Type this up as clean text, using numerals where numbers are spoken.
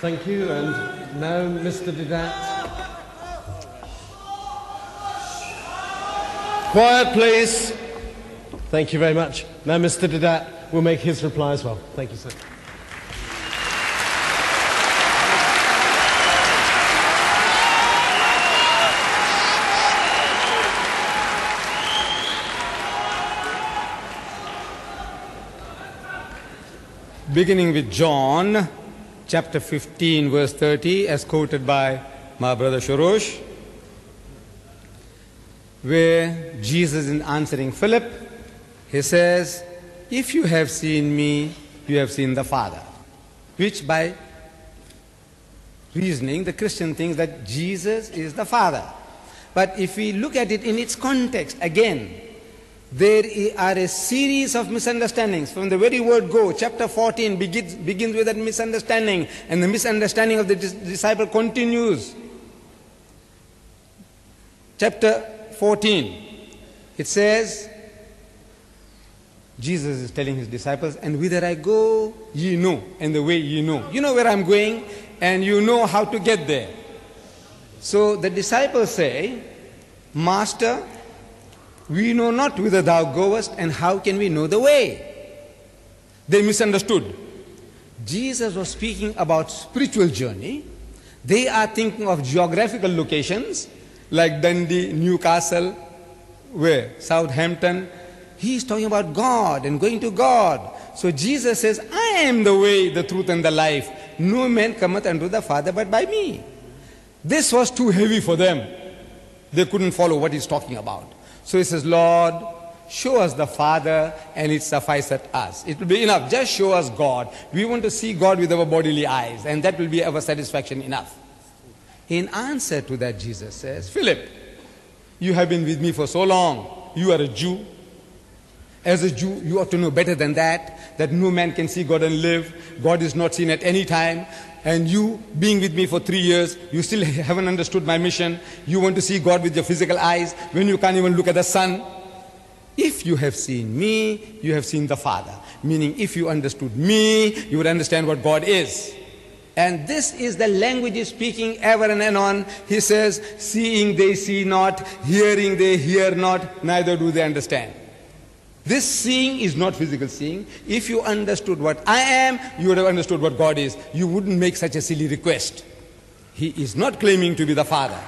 Thank you. And now, Mr. Deidat. Quiet, please. Thank you very much. Now, Mr. Deidat will make his reply as well. Thank you, sir. Beginning with John, chapter 15, verse 30, as quoted by my brother Shorosh, where Jesus is answering Philip, he says, "If you have seen me, you have seen the Father." Which by reasoning, the Christian thinks that Jesus is the Father. But if we look at it in its context, again, there are a series of misunderstandings. From the very word go, chapter 14 begins with that misunderstanding, and the misunderstanding of the disciple continues. Chapter 14, it says, Jesus is telling his disciples, "And whither I go, ye know, and the way ye know." You know where I'm going, and you know how to get there. So the disciples say, "Master, we know not whither thou goest, and how can we know the way?" They misunderstood. Jesus was speaking about spiritual journey. They are thinking of geographical locations like Dundee, Newcastle, where? Southampton. He is talking about God and going to God. So Jesus says, "I am the way, the truth, and the life. No man cometh unto the Father but by me." This was too heavy for them. They couldn't follow what he's talking about. So he says, "Lord, show us the Father, and it sufficeth us." It will be enough. Just show us God. We want to see God with our bodily eyes, and that will be our satisfaction enough. In answer to that, Jesus says, "Philip, you have been with me for so long. You are a Jew. As a Jew, you ought to know better than that no man can see God and live. God is not seen at any time. And you, being with me for 3 years, you still haven't understood my mission. You want to see God with your physical eyes when you can't even look at the sun. If you have seen me, you have seen the Father." Meaning, if you understood me, you would understand what God is. And this is the language he's speaking ever and anon. He says, "Seeing they see not, hearing they hear not, neither do they understand." This seeing is not physical seeing. If you understood what I am, you would have understood what God is. You wouldn't make such a silly request. He is not claiming to be the Father.